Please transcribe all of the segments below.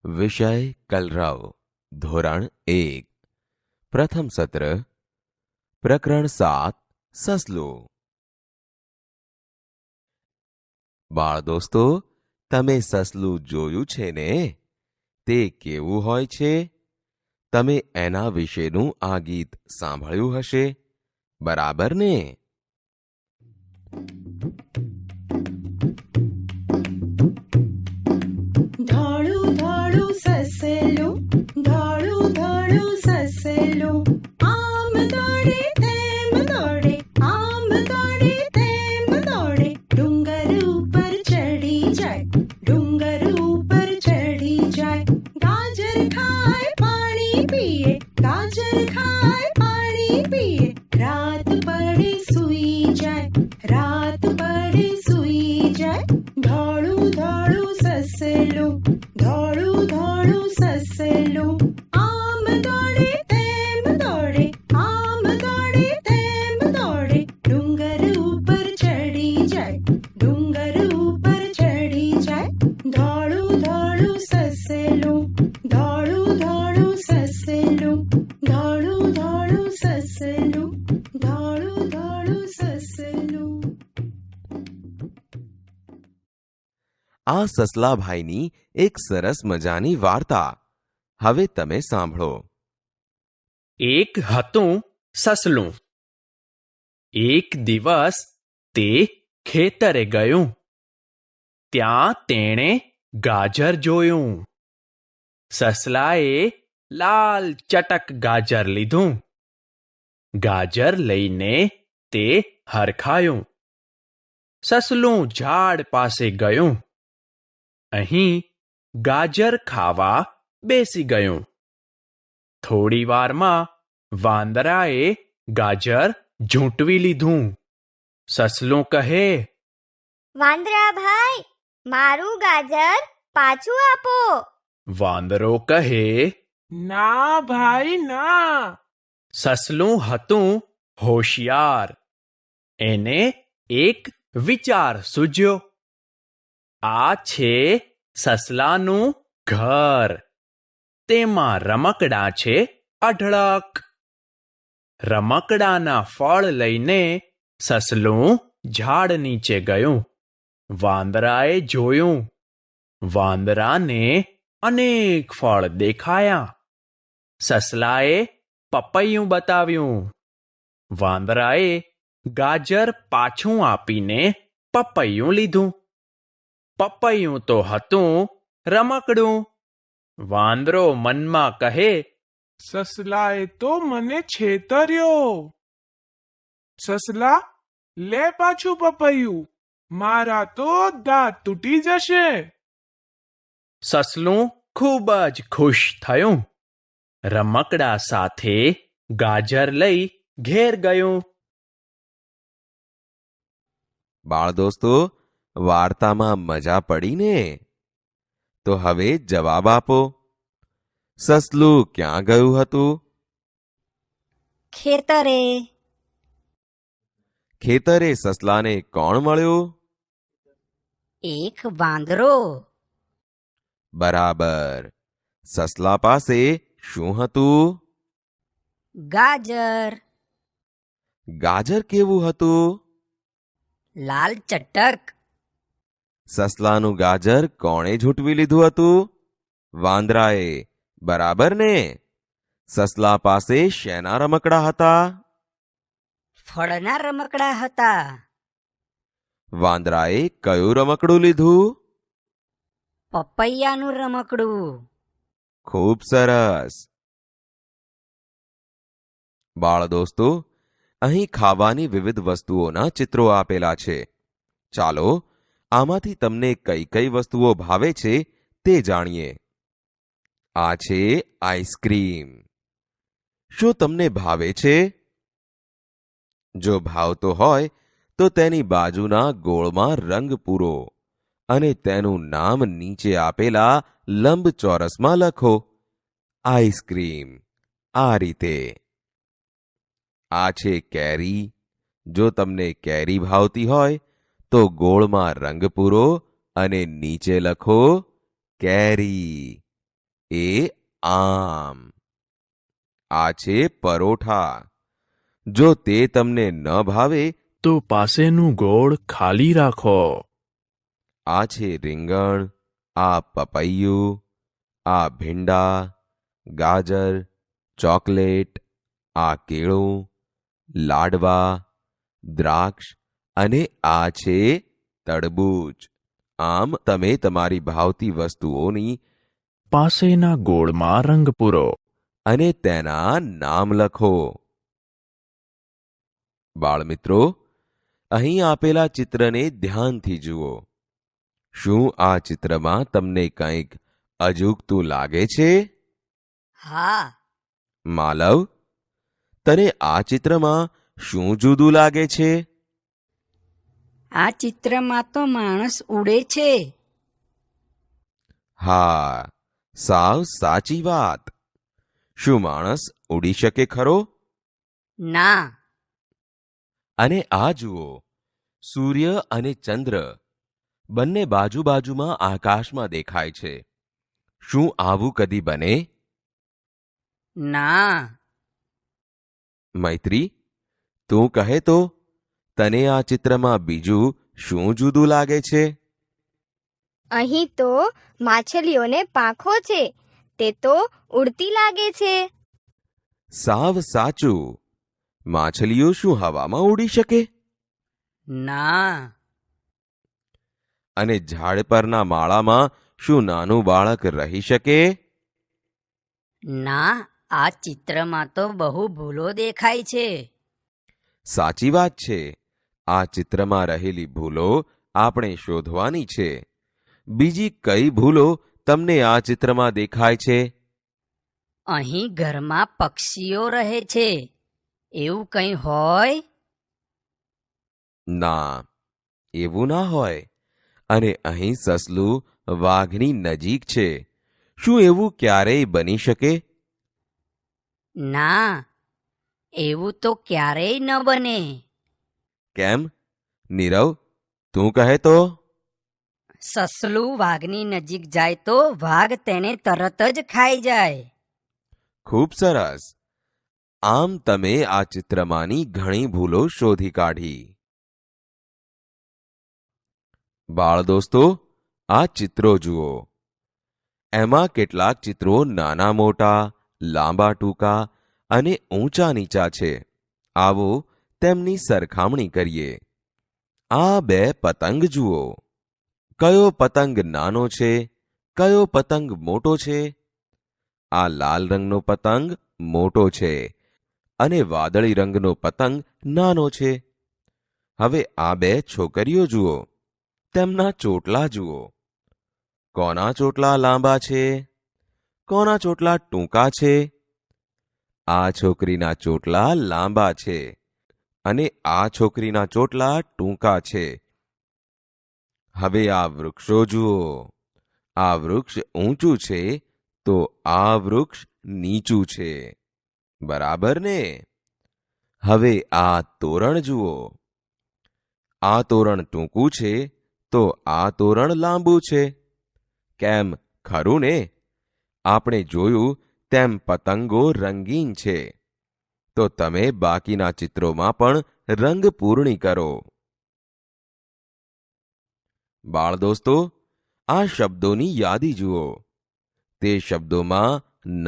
વિષય કલરવ ધોરણ 1 પ્રથમ સત્ર પ્રકરણ 7 સસલું. બાળ દોસ્તો, તમે સસલું જોયું છે ને? તે કેવું હોય છે? તમે એના વિશેનું આ ગીત સાંભળ્યું હશે, બરાબર ને? ધોળું ધોળું સસલું, ધોળું ધોળું સસલું, આમ દોડે તેમ દોડે, આમ દોડે તેમ દોડે, ડુંગર ઉપર ચડી જાય, ડુંગર ઉપર ચડી જાય, ગાજર ખાય પાણી પીએ, ગાજર ખાય પાણી પીએ, રાત પડે સૂઈ જાય, રાત પડે સૂઈ જાય, ધોળું ધોળું સસલું, ધોળું ધોળું સસલું, આમ દોડે તેમ દોડે, આમ દોડે તેમ દોડે, ડુંગર ઉપર ચડી જાય, ડુંગર ઉપર ચડી જાય, ધોળું ધોળું સસલું, ધોળું ધોળું સસલું, ધોળું ધોળું સસલું, ધોળું ધોળું સસલું. આ સસલાભાઈની એક સરસ મજાની વાર્તા હવે તમે સાંભળો. એક હતું સસલું. એક દિવસ તે ખેતરે ગયું. ત્યાં તેણે ગાજર જોયું. સસલાએ લાલ ચટક ગાજર લીધું. ગાજર લઈને તે હરખાયું. સસલું ઝાડ પાસે ગયું. અહીં ગાજર ખાવા બેસી ગયું. થોડી વારમાં વાંદરાએ ગાજર ઝૂંટવી લીધું. સસલું કહે, વાંદરા ભાઈ, મારું ગાજર પાછું આપો. વાંદરો કહે, ના ભાઈ ના. સસલું હતું હોશિયાર. એને એક વિચાર સૂઝ્યો. આ છે સસલાનું ઘર. તેમાં રમકડાં છે અઢળક. રમકડાના ફળ લઈને સસલું ઝાડ નીચે ગયું. વાંદરાએ જોયું. વાંદરાને અનેક ફળ દેખાયા. સસલાએ પપૈયું બતાવ્યું. વાંદરાએ ગાજર પાછું આપીને પપૈયું લીધું. પપૈયું તો હતું રમકડું. વાંદરો મનમાં કહે, સસલાએ તો મને છેતર્યો. સસલા, લે પાછું પપૈયું. મારા તો દાંત તૂટી જશે. સસલું ખૂબ જ ખુશ થયું. રમકડા સાથે ગાજર લઈ ઘેર ગયું. બાળ દોસ્તો, વાર્તામાં મજા પડી ને? તો હવે જવાબ આપો. સસલું ક્યાં ગયું હતું? ખેતરે. ખેતરે સસલાને કોણ મળ્યું? એક વાંદરો. બરાબર. સસલા પાસે શું હતું? ગાજર. ગાજર કેવું હતું? લાલ ચટક. સસલાનું ગાજર કોણે ઝૂંટવી લીધું હતું? વાંદરાએ. બરાબર ને? સસલા પાસે શેના રમકડા હતા? ફળના રમકડા હતા. વાંદરાએ કયું રમકડું લીધું? પપૈયાનું રમકડું. ખૂબ સરસ. બાળ દોસ્તો, અહીં ખાવાની વિવિધ વસ્તુઓના ચિત્રો આપેલા છે. ચાલો આમાંથી તમને કઈ કઈ વસ્તુઓ ભાવે છે તે જાણીએ. આ છે આઈસ્ક્રીમ. શું તમને ભાવે છે? જો ભાવતો હોય તો તેની બાજુના ગોળમાં રંગ પૂરો અને તેનું નામ નીચે આપેલા લંબચોરસમાં લખો. આઈસ્ક્રીમ. આ રીતે. આ છે કેરી. જો તમને કેરી ભાવતી હોય તો ગોળમાં રંગ પૂરો અને નીચે લખો કેરી. એ આમ. આ છે પરોઠા. જો તે તમને ન ભાવે તો પાસેનું ગોળ ખાલી રાખો. આ છે રીંગણ, આ પપૈયું, આ ભીંડા, ગાજર, ચોકલેટ, આ કેળું, લાડવા, દ્રાક્ષ અને આ છે તરબૂચ. આમ તમે તમારી ભાવતી વસ્તુઓની પાસેના ગોળમાં રંગ પૂરો. અને તેના નામ લખો. બાળમિત્રો, અહીં આપેલા ચિત્રને ધ્યાનથી જુઓ. શું આ ચિત્રમાં તમને કંઈક અજુગતું લાગે છે? હા. માલવ, તને આ ચિત્રમાં શું જુદું લાગે છે? આ ચિત્રમાં તો માણસ ઉડે છે. હા, સાવ સાચી વાત. શું માણસ ઉડી શકે ખરો? ના. અને આ જુઓ, સૂર્ય અને ચંદ્ર બંને બાજુ બાજુમાં આકાશમાં દેખાય છે. શું આવું કદી બને? ના. મૈત્રી, તું કહે તો, તને આ ચિત્રમાં બીજું શું જુદું લાગે છે? અહીં તો માછલીઓને પાંખો છે, તે તો ઉડતી લાગે છે. સાવ સાચું. માછલીઓ શું હવામાં ઉડી શકે? ના. અને ઝાડ પરના માળામાં શું નાનું બાળક રહી શકે? ના. આ ચિત્રમાં તો બહુ ભૂલો દેખાય છે. સાચી વાત છે. આ ચિત્રમાં રહેલી ભૂલો આપણે શોધવાની છે. બીજી કઈ ભૂલો તમને આ ચિત્રમાં દેખાય છે? અહીં ઘરમાં પક્ષીઓ રહે છે, એવું કંઈ હોય? ના, એવું ના હોય. અને અહીં સસલું વાઘની નજીક છે. શું એવું ક્યારેય બની શકે? ના, એવું તો ક્યારેય ન બને. કેમ? નીરવ, તું કહે તો. સસલું વાઘની નજીક જાય તો વાઘ તેને તરત જ ખાઈ જાય. ખૂબ સરસ. આમ તમે આ ચિત્રમાંની ઘણી ભૂલો શોધી કાઢી. બાળ દોસ્તો, આ ચિત્રો જુઓ. એમાં કેટલાક ચિત્રો નાના મોટા, લાંબા ટૂંકા અને ઊંચા નીચા છે. આવો તેમની સરખામણી કરીએ. આ બે પતંગ જુઓ. કયો પતંગ નાનો છે, કયો પતંગ મોટો છે? આ લાલ રંગનો પતંગ મોટો છે અને વાદળી રંગનો પતંગ નાનો છે. હવે આ બે છોકરીઓ જુઓ. તેમના ચોટલા જુઓ. કોના ચોટલા લાંબા છે, કોના ચોટલા ટૂંકા છે? આ છોકરીના ચોટલા લાંબા છે અને આ છોકરીના ચોટલા ટૂંકા છે. હવે આ વૃક્ષો જુઓ. આ વૃક્ષ ઊંચું છે તો આ વૃક્ષ નીચું છે. બરાબર ને? હવે આ તોરણ જુઓ. આ તોરણ ટૂંકું છે તો આ તોરણ લાંબુ છે. કેમ, ખરું ને? આપણે જોયું તેમ પતંગો રંગીન છે. તો તમે બાકીના ચિત્રોમાં પણ રંગ પૂર્ણી કરો. બાળ દોસ્તો, આ શબ્દોની યાદી જુઓ. તે શબ્દોમાં ન,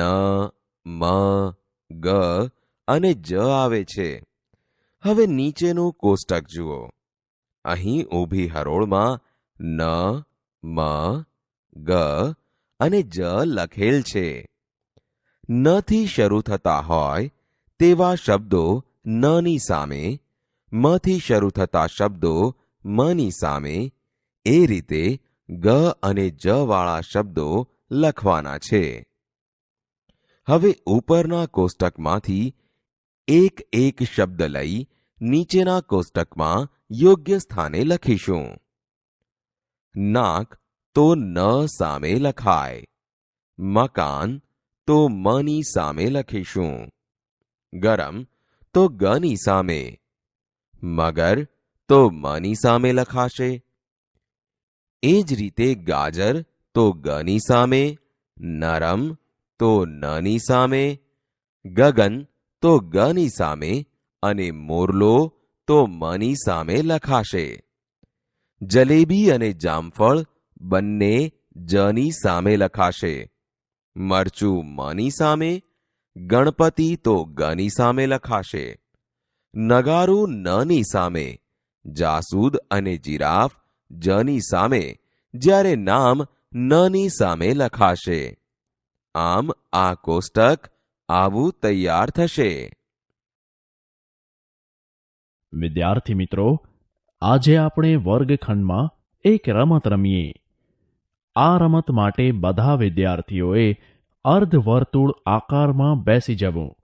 મ, ગ અને જ આવે છે. હવે નીચેનું કોષ્ટક જુઓ. અહીં ઊભી હરોળમાં ન, મ, ગ અને જ લખેલ છે. ન થી શરૂ થતા હોય તેવા શબ્દો ન ની સામે, મ થી શરૂ થતા શબ્દો મ ની સામે, એ રીતે ગ અને જ વાળા શબ્દો લખવાના છે. હવે ઉપરના કોષ્ટકમાંથી એક એક શબ્દ લઈ નીચેના કોષ્ટકમાં યોગ્ય સ્થાને લખીશું. નાક તો ન સામે લખાય. મકાન તો મ ની સામે લખીશું. ગરમ તો ગ ની સામે. મગર તો મ ની સામે લખાશે. એ જ રીતે ગાજર તો ગ ની સામે, નરમ તો નની સામે, ગગન તો ગની સામે અને મોરલો તો મની સામે લખાશે. જલેબી અને જામફળ બંને જની સામે લખાશે. મરચું મની સામે, ગણપતિ તો ગની સામે લખાશે. નગારું નની સામે, જાસૂદ અને જીરાફ જની સામે, જ્યારે નામ નની સામે લખાશે. આમ આ કોષ્ટક આવું તૈયાર થશે. વિદ્યાર્થી મિત્રો, આજે આપણે વર્ગખંડમાં એક રમત રમીએ. આ રમત માટે બધા વિદ્યાર્થીઓએ અર્ધવર્તુળ આકારમાં બેસી જવું.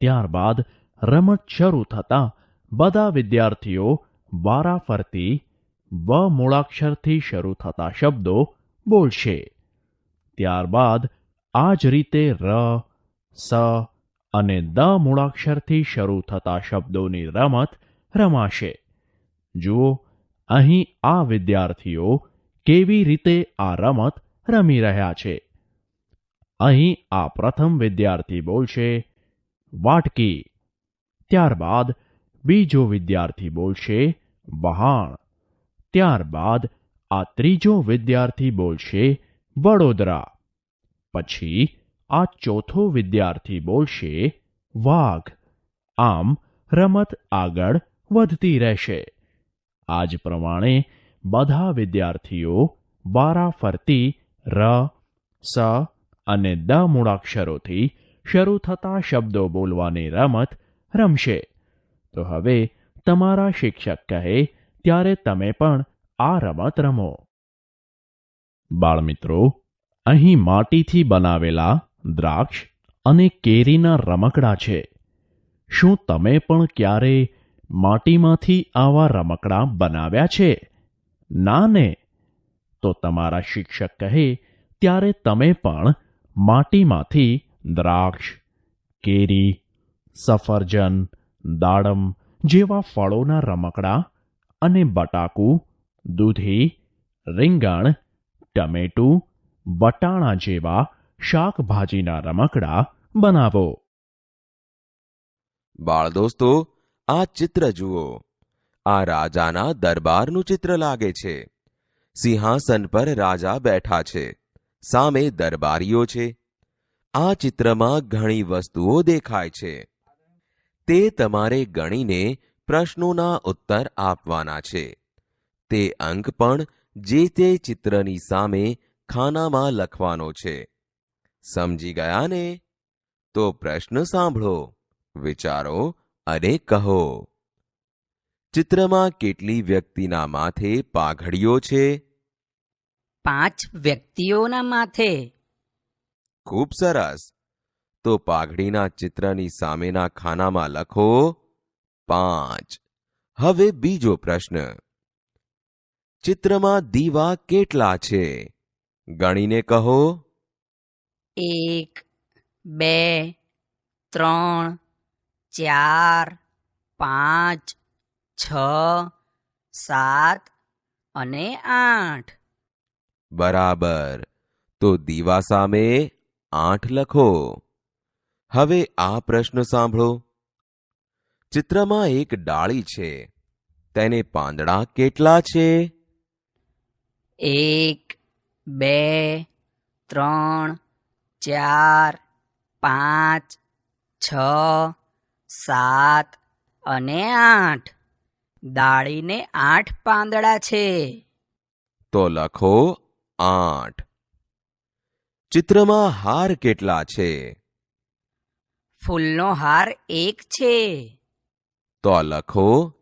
ત્યારબાદ રમત શરૂ થતાં બધા વિદ્યાર્થીઓ વારાફરતી વ મૂળાક્ષરથી શરૂ થતા શબ્દો બોલશે. ત્યારબાદ આ જ રીતે ર, સ અને દ મૂળાક્ષરથી શરૂ થતા શબ્દોની રમત રમાશે. જુઓ, અહીં આ વિદ્યાર્થીઓ કેવી રીતે આ રમત રમી રહ્યા છે. અહીં આ પ્રથમ વિદ્યાર્થી બોલશે વાટકી. ત્યારબાદ બીજો વિદ્યાર્થી બોલશે વહાણ. ત્યારબાદ આ ત્રીજો વિદ્યાર્થી બોલશે વડોદરા. પછી આ ચોથો વિદ્યાર્થી બોલશે વાઘ. આમ રમત આગળ વધતી રહેશે. આ જ પ્રમાણે બધા વિદ્યાર્થીઓ વારાફરતી ર, સ અને દ મૂળાક્ષરોથી શરૂ થતા શબ્દો બોલવાની રમત રમશે. તો હવે તમારા શિક્ષક કહે ત્યારે તમે પણ આ રમત રમો. બાળમિત્રો, અહીં માટીથી બનાવેલા દ્રાક્ષ અને કેરીના રમકડા છે. શું તમે પણ ક્યારે માટીમાંથી આવા રમકડા બનાવ્યા છે? ના ને? તો તમારા શિક્ષક કહે ત્યારે તમે પણ માટીમાંથી દ્રાક્ષ, કેરી, સફરજન, દાડમ જેવા ફળોના રમકડા અને બટાકું, દૂધી, રીંગણ, ટમેટું, વટાણા જેવા શાકભાજીના રમકડા બનાવો. બાળ દોસ્તો, આ ચિત્ર જુઓ. આ રાજાના દરબારનું ચિત્ર લાગે છે. સિંહાસન પર રાજા બેઠા છે. સામે દરબારીઓ છે. આ ચિત્રમાં ઘણી વસ્તુઓ દેખાય છે. તે તમારે ગણીને પ્રશ્નોના ઉત્તર આપવાના છે. તે અંક પણ જે તે ચિત્રની સામે ખાનામાં લખવાનો છે. સમજી ગયા ને? તો પ્રશ્ન સાંભળો, વિચારો અને કહો. ચિત્રમાં કેટલી વ્યક્તિના માથે પાઘડીઓ છે? 5 વ્યક્તિઓના માથે. ખૂબ સરસ. તો પાઘડીના ચિત્રની સામેના ખાનામાં લખો 5. હવે બીજો પ્રશ્ન. ચિત્રમાં દીવા કેટલા છે? ગણીને કહો. 1, 2, 3, 4, 5, 6, 7 અને 8. બરાબર. તો દીવા સામે 8 લખો. હવે આ પ્રશ્ન સાંભળો. ચિત્રમાં એક ડાળી છે. તેને પાંદડા કેટલા છે? 1, 2, 3, 4, 5, 6, 7 અને 8. ડાળીને 8 પાંદડા છે. તો લખો 8. ચિત્રમાં હાર કેટલા છે? ફૂલનો હાર 1 છે. તો લખો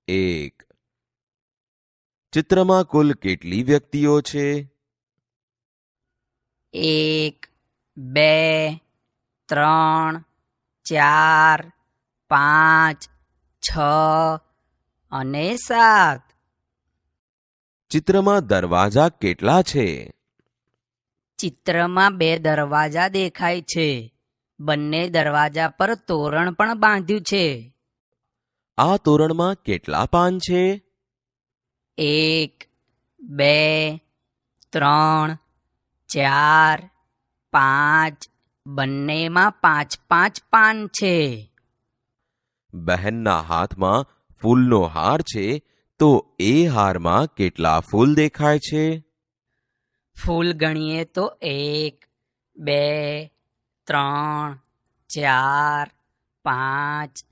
1. ચિત્રમાં કુલ કેટલી વ્યક્તિઓ છે? 1, 2, 3, 4, 5, 6 અને 7. ચિત્રમાં દરવાજા કેટલા છે? ચિત્રમાં 2 દરવાજા દેખાય છે. બંને દરવાજા પર તોરણ પણ બાંધ્યું છે. આ તોરણમાં કેટલા પાન છે? 1, 2, 3, 4, 5 બંનેમાં 5 પાન છે. બહેનના હાથમાં ફૂલનો હાર છે તો એ હારમાં કેટલા ફૂલ દેખાય છે? ફૂલ ગણીએ તો 1 2 3 4 5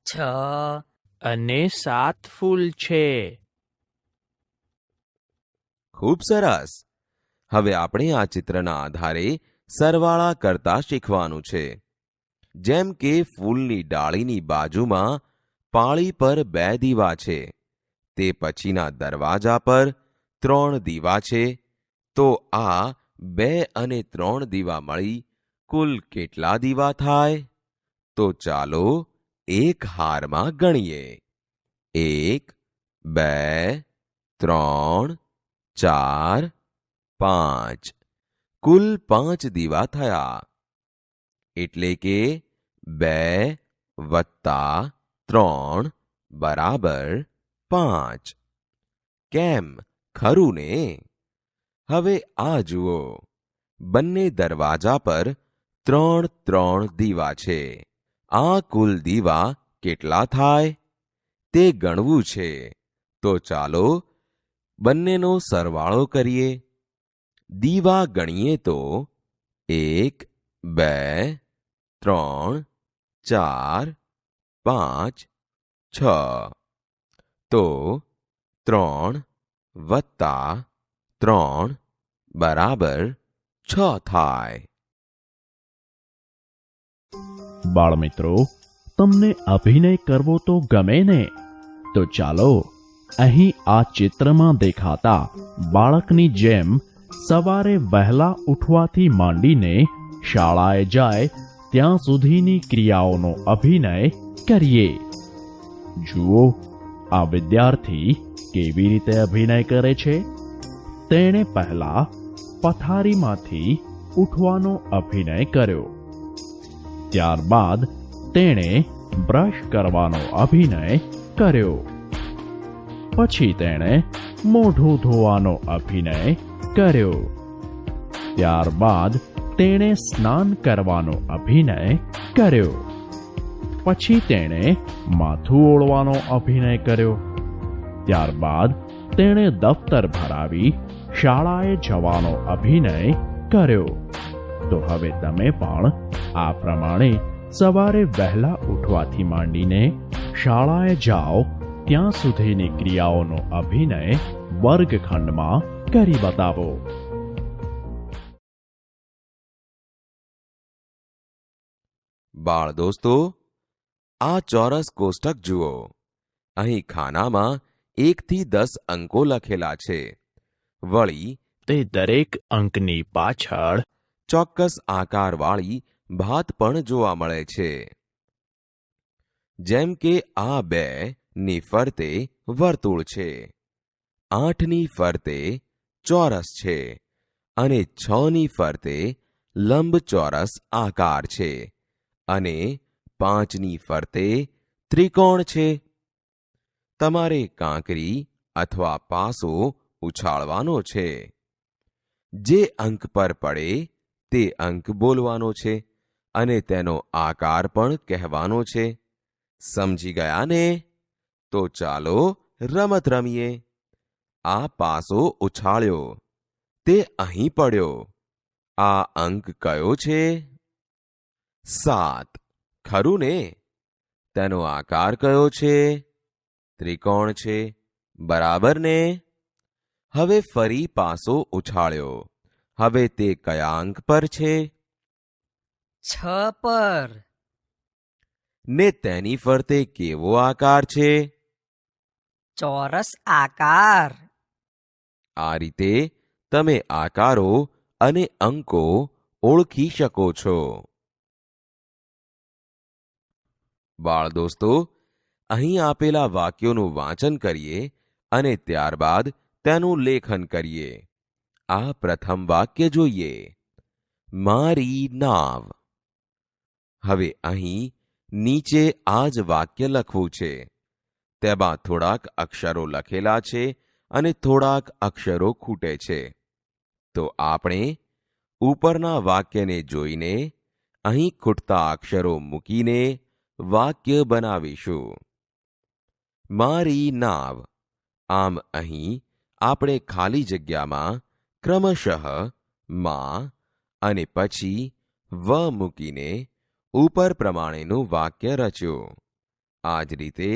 6 અને 7 ફૂલ છે. ખૂબ સરસ. હવે આપણે આ ચિત્રના આધારે સરવાળા કરતા શીખવાનું છે. જેમ કે ફૂલની ડાળીની બાજુમાં પાળી પર 2 દીવા છે, તે પછીના દરવાજા પર 3 દીવા છે, તો આ 2 અને 3 દીવા મળી કુલ કેટલા દીવા થાય? તો ચાલો એક હારમાં ગણીએ. 1 2 3 4 5 કુલ 5 દીવા થયા. એટલે કે 2 + 3 = 5. કેમ, ખરું ને? હવે આ જુઓ, બંને દરવાજા પર 3 દીવા છે. આ કુલ દીવા કેટલા થાય તે ગણવું છે. તો ચાલો બંનેનો સરવાળો કરીએ. દીવા ગણીએ તો 1 2 3 4 5 6. તો 3 + 3 = 6 થાય. બાળમિત્રો, તમને અભિનય કરવો તો ગમે ને? તો ચાલો અહીં આ ચિત્રમાં દેખાતા બાળકની જેમ સવારે વહેલા ઉઠવાથી માંડીને શાળાએ જાય ત્યાં સુધીની ક્રિયાઓનો અભિનય કરીએ. જુઓ, આ વિદ્યાર્થી કેવી રીતે અભિનય કરે છે. તેણે પહેલા પથારીમાંથી ઉઠવાનો અભિનય કર્યો. ત્યારબાદ તેણે બ્રશ કરવાનો અભિનય કર્યો. પછી તેણે મોઢું ધોવાનો અભિનય કર્યો. ત્યારબાદ તેણે સ્નાન કરવાનો અભિનય કર્યો. પછી તેણે માથું ઓળવાનો અભિનય કર્યો. ત્યારબાદ તેણે દફતર ભરાવી શાળાએ જવાનો અભિનય કર્યો. તો હવે તમે પણ આ પ્રમાણે સવારે વહેલા ઉઠવાથી માંડીને શાળાએ જાઓ ત્યાં સુધીની ક્રિયાઓનો અભિનય વર્ગખંડમાં કરી બતાવો. બાળ દોસ્તો, આ ચોરસ કોષ્ટક જુઓ. અહીં ખાનામાં 1 થી 10 અંકો લખેલા છે. વળી તે દરેક અંકની પાછળ ચોક્કસ આકારવાળી ભાત પણ જોવા મળે છે. જેમ કે આ 2 ની ફરતે વર્તુળ છે, 8 ની ફરતે ચોરસ છે અને 6 ની ફરતે લંબચોરસ આકાર છે અને 5 ની ફરતે ત્રિકોણ છે. તમારે કાંકરી અથવા પાસો ઉછાળવાનો છે. જે અંક પર પડે તે અંક બોલવાનો છે અને તેનો આકાર પણ કહેવાનો છે. સમજી ગયા ને? તો ચાલો રમત રમીએ. આ પાસો ઉછાળ્યો, તે અહીં પડ્યો. આ અંક કયો છે? 7. ખરું ને? તેનો આકાર કયો છે? ત્રિકોણ છે. બરાબર ને? હવે ફરી પાસો ઉછાળ્યો. હવે તે કયા અંક પર છે? 6 પર. ને તેની ફરતે કેવો આકાર છે? ચોરસ આકાર. આ રીતે તમે આકારો અને અંકો ઓળખી શકો છો. બાળ દોસ્તો, અહીં આપેલા વાક્યોનું વાંચન કરીએ અને ત્યારબાદ તેનું લેખન કરીએ. આ પ્રથમ વાક્ય જોઈએ. મારી નાવ. હવે અહીં નીચે આ જ વાક્ય લખવું છે. તેમાં થોડાક અક્ષરો લખેલા છે અને થોડાક અક્ષરો ખૂટે છે. તો આપણે ઉપરના વાક્યને જોઈને અહીં ખૂટતા અક્ષરો મૂકીને વાક્ય બનાવીશું. મારી નાવ. આમ અહીં આપણે ખાલી જગ્યામાં ક્રમશઃ માં અને પછી વ મૂકીને ઉપર પ્રમાણેનું વાક્ય રચ્યું. આ જ રીતે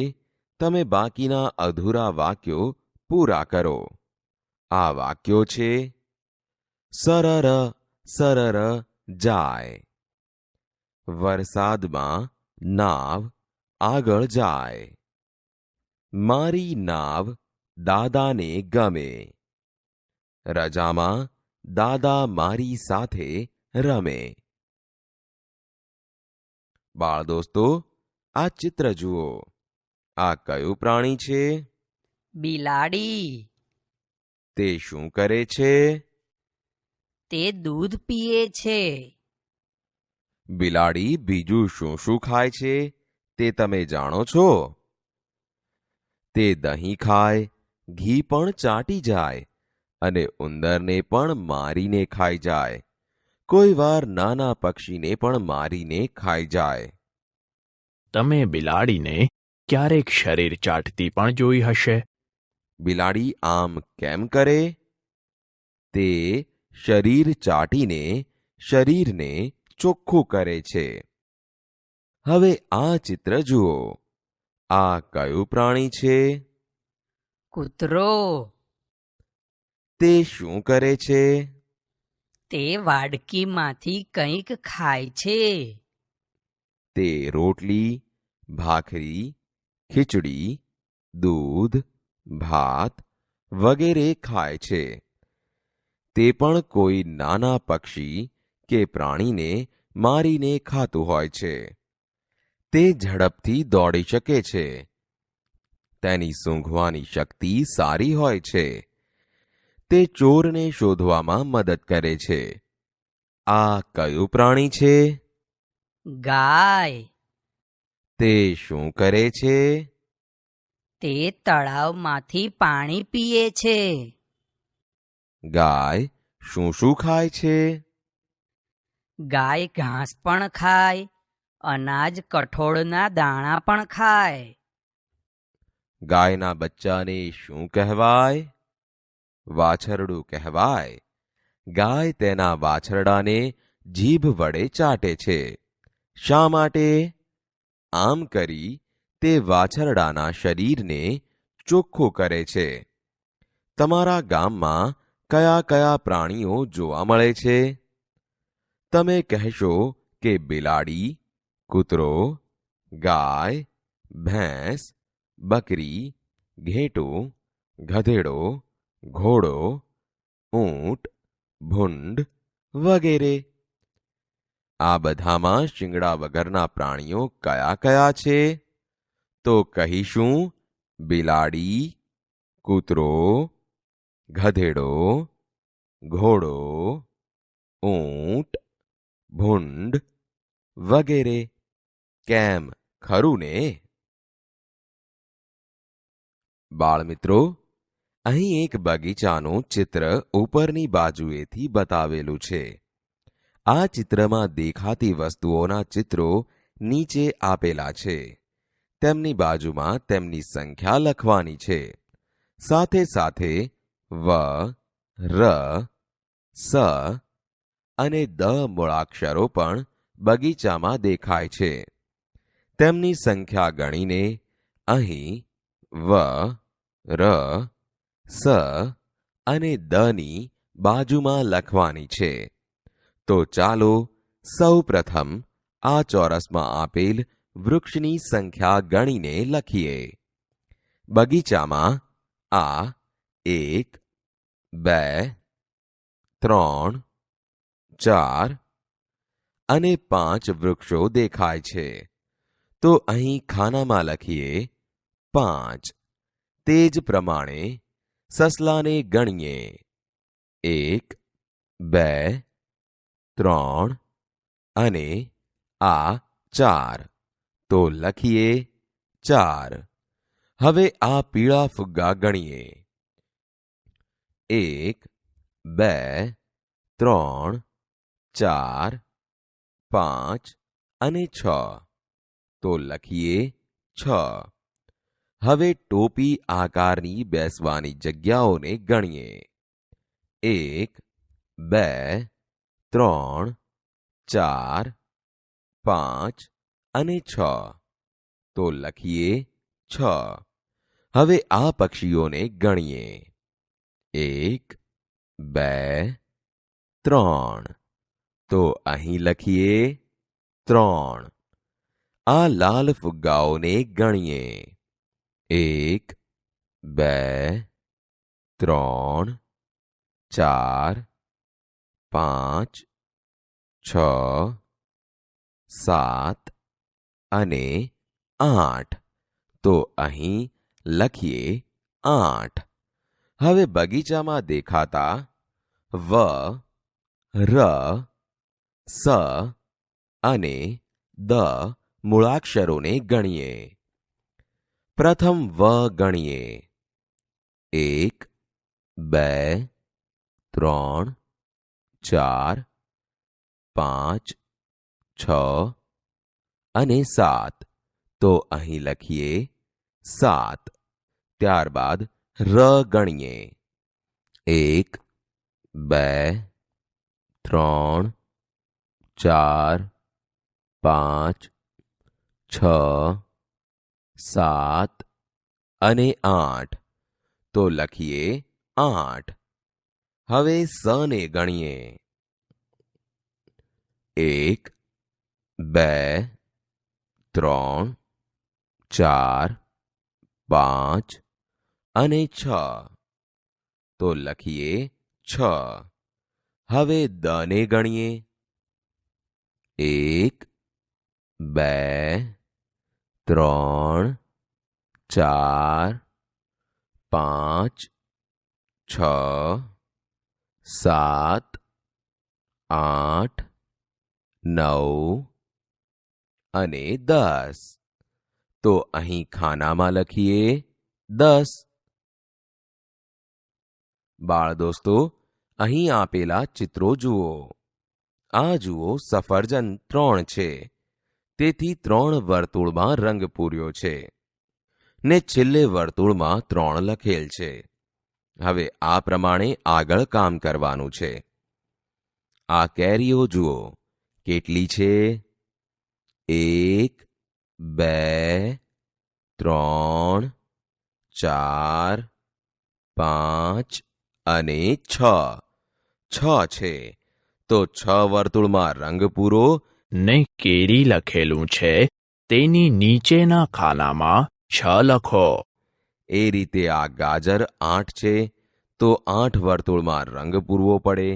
તમે બાકીના અધૂરા વાક્યો પૂરા કરો. આ વાક્યો છે: સરર સરર જાય. વરસાદમાં નાવ આગળ જાય. મારી નાવ દાદાને ગમે. રજામાં દાદા મારી સાથે રમે. બાળ દોસ્તો, આ ચિત્ર જુઓ. આ કયું પ્રાણી છે? બિલાડી. તે શું કરે છે? તે દૂધ પીએ છે. બિલાડી બીજું શું શું ખાય છે તે તમે જાણો છો? તે દહીં ખાય, ઘી પણ ચાટી જાય અને ઉંદરને પણ મારીને ખાઈ જાય. કોઈ વાર નાના પક્ષીને પણ મારીને ખાઈ જાય. તમે બિલાડીને ક્યારેક શરીર ચાટતી પણ જોઈ હશે. બિલાડી આમ કેમ કરે? તે શરીર ચાટીને શરીરને ચોખ્ખું કરે છે. હવે આ ચિત્ર જુઓ. આ કયું પ્રાણી છે? કૂતરો. તે શું કરે છે? તે વાડકીમાંથી કંઈક ખાય છે. તે રોટલી, ભાખરી, ખીચડી, દૂધ, ભાત વગેરે ખાય છે. તે પણ કોઈ નાના પક્ષી કે પ્રાણીને મારીને ખાતું હોય છે. તે ઝડપથી દોડી શકે છે. તેની સૂંઘવાની શક્તિ સારી હોય છે. તે ચોરને શોધવામાં મદદ કરે છે. આ કયું પ્રાણી છે? ગાય. તે શું કરે છે? તે તળાવમાંથી પાણી પીએ છે. ગાય શું શું ખાય છે? ગાય ઘાસ પણ ખાય, અનાજ કઠોળના દાણા પણ ખાય. ગાયના બચ્ચાને શું કહેવાય? વાછરડું કહેવાય. ગાય તેના વાછરડાને જીભ વડે ચાટે છે. શા માટે? આમ કરી તે વાછરડાના શરીરને ચોખ્ખું કરે છે. તમારા ગામમાં કયા કયા પ્રાણીઓ જોવા મળે છે? તમે કહેશો કે બિલાડી, કૂતરો, ગાય, ભેંસ, બકરી, ઘેટું, ગધેડો, ઘોડો, ઊંટ, ભૂંડ વગેરે. આ બધામાં શિંગડા વગરના પ્રાણીઓ કયા કયા છે? તો કહીશું બિલાડી, કૂતરો, ગધેડો, ઘોડો, ઊંટ, ભૂંડ વગેરે. કેમ, ખરું ને? બાળમિત્રો, અહીં એક બગીચાનું ચિત્ર ઉપરની બાજુએથી બતાવેલું છે. આ ચિત્રમાં દેખાતી વસ્તુઓના ચિત્રો નીચે આપેલા છે. તેમની બાજુમાં તેમની સંખ્યા લખવાની છે. સાથે સાથે વ, ર, સ અને દ મૂળાક્ષરો પણ બગીચામાં દેખાય છે. તેમની સંખ્યા ગણીને અહીં વ, ર, સ અને દની બાજુમાં લખવાની છે. તો ચાલો સૌ પ્રથમ આ ચોરસમાં આપેલ વૃક્ષની સંખ્યા ગણીને લખીએ. બગીચામાં આ 1, 2, 3, 4 અને 5 વૃક્ષો દેખાય છે. તો અહીં ખાનામાં લખીએ 5. તે જ પ્રમાણે સસલાને ગણીએ 1, 2, 3 અને આ 4. તો લખીએ 4. હવે આ પીળા ફુગ્ગા ગણીએ 1, 2, 3, 4, 5 અને 6. તો લખીએ 6. હવે ટોપી આકારની બેસવાની જગ્યાઓને ગણીએ. 1, 2, 3, 4, 5 અને 6. તો લખીએ 6. હવે આ પક્ષીઓને ગણીએ. 1, 2, 3. તો અહીં લખીએ 3. આ લાલ ફુગ્ગાઓને ગણીએ. 1, 2, 3, 4, 5, 6, 7 અને 8. તો અહીં લખીએ 8. હવે બગીચામાં દેખાતા વ, ર, સ અને દ મૂળાક્ષરોને ગણીએ. પ્રથમ વ ગણીએ. 1, 2, 3, 4, 5, 6 અને 7. તો અહીં લખીએ 7. ત્યારબાદ ર ગણીએ. 1, 2, 3, 4, 5, 6, 7 અને 8. તો લખીએ 8. હવે સ ને ગણીએ. 1, 2, 3, 4, 5 અને 6. તો લખીએ 6. હવે દ ને ગણીએ. 1, 2, 3, 4, 5, 6, 7, 8, 9 અને 10. તો અહીં ખાનામાં લખીએ 10. બાળ દોસ્તો, અહીં આપેલા ચિત્રો જુઓ. આ જુઓ, સફરજન 3 છે, તેથી 3 વર્તુળમાં રંગ પૂર્યો છે ને છેલ્લે વર્તુળમાં 3 લખેલ છે. હવે આ પ્રમાણે આગળ કામ કરવાનું છે. આ કેરીઓ જુઓ, કેટલી છે? 1, 2, 3, 4, 5 અને 6. 6 છે. તો 6 વર્તુળમાં રંગ પૂરો ને કેરી લખેલું છે તેની નીચેના ખાનામાં 6 લખો. એ રીતે આ ગાજર 8 છે, તો 8 વર્તુળમાં રંગ પૂરવો પડે.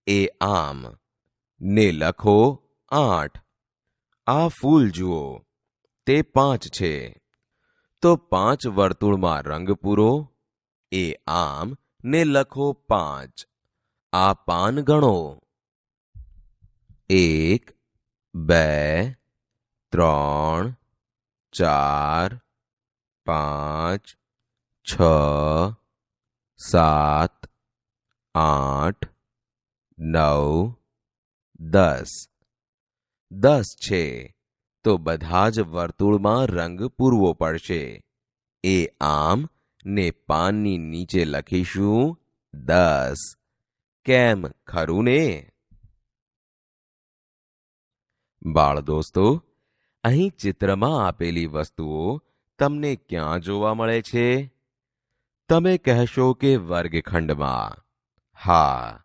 એ આમ ને લખો 8. આ ફૂલ જુઓ, તે 5 છે, તો 5 વર્તુળમાં રંગ પૂરો. એ આમ ને લખો 5. આ પાન ગણો. 1, 2, 3, 4, 5, 6, 7, 8, 9, 10. 10 છે, તો બધા જ વર્તુળમાં રંગ પૂરવો પડશે. એ આમ ને પાનની નીચે લખીશું 10. કેમ, ખરું ને? બાળ દોસ્તો, અહીં ચિત્રમાં આપેલી વસ્તુઓ તમને ક્યાં જોવા મળે છે? તમે કહેશો કે વર્ગખંડમાં. હા,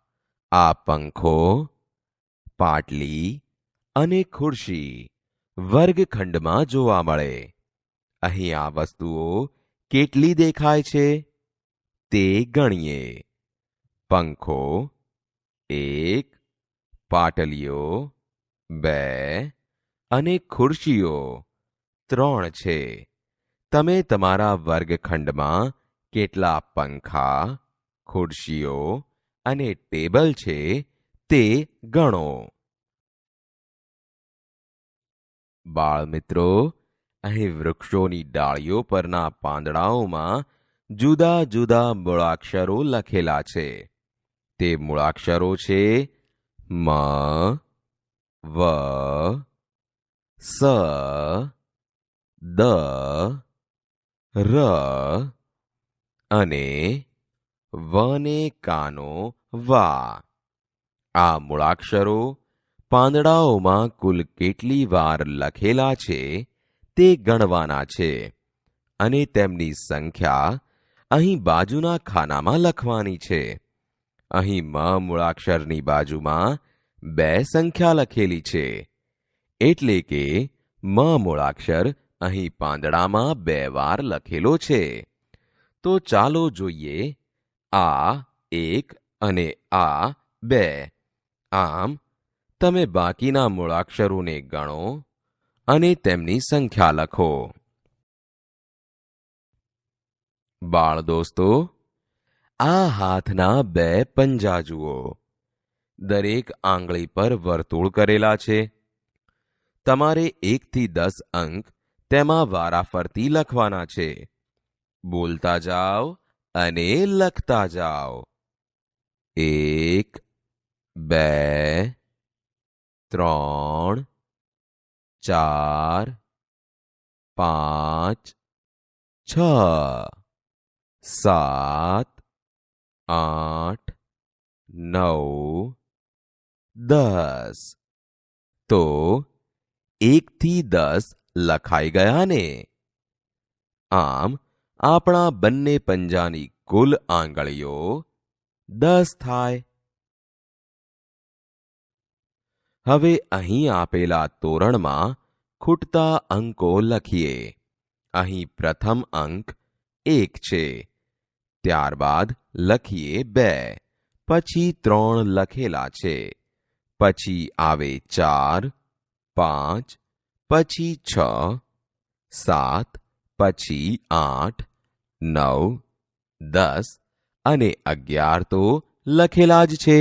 આ પંખો, પાટલી અને ખુરશી વર્ગખંડમાં જોવા મળે. અહીં આ વસ્તુઓ કેટલી દેખાય છે તે ગણીએ. પંખો 1, પાટલીઓ 2 અને ખુરશીઓ 3 છે. તમે તમારા વર્ગખંડમાં કેટલા પંખા, ખુરશીઓ અને ટેબલ છે તે ગણો. બાળ મિત્રો, અહીં વૃક્ષોની ડાળીઓ પરના પાંદડાઓમાં જુદા જુદા મૂળાક્ષરો લખેલા છે. તે મૂળાક્ષરો છે મ વ સ દ ર અને વને કાનો વા. આ મૂળાક્ષરો પાંદડાઓમાં કુલ કેટલી વાર લખેલા છે તે ગણવાના છે અને તેમની સંખ્યા અહીં બાજુના ખાનામાં લખવાની છે. અહીં મ મૂળાક્ષરની બાજુમાં 2 સંખ્યા લખેલી છે, એટલે કે મ મૂળાક્ષર અહીં પાંદડામાં 2 વાર લખેલો છે. તો ચાલો જોઈએ, આ 1 અને આ 2. આમ તમે બાકીના મૂળાક્ષરોને ગણો અને તેમની સંખ્યા લખો. બાળ દોસ્તો, આ હાથના 2 પંજા જુઓ. દરેક આંગળી પર વર્તુળ કરેલા છે. તમારે 1 થી 10 અંક તેમાં વારાફરતી લખવાના છે. બોલતા જાઓ અને લખતા જાઓ. 1 2 3 4 5 6 7 8 9 10. તો 1 થી 10 લખાઈ ગયા ને? આમ આપણા બંને પંજાની કુલ આંગળીઓ 10 થાય. હવે અહીં આપેલા તોરણમાં ખૂટતા અંકો લખીએ. અહીં પ્રથમ અંક 1 છે, ત્યારબાદ લખીએ 2, પછી 3 લખેલા છે, પછી આવે 4, 5, પછી 6, 7, પછી 8, 9, 10 અને 11 તો લખેલા જ છે.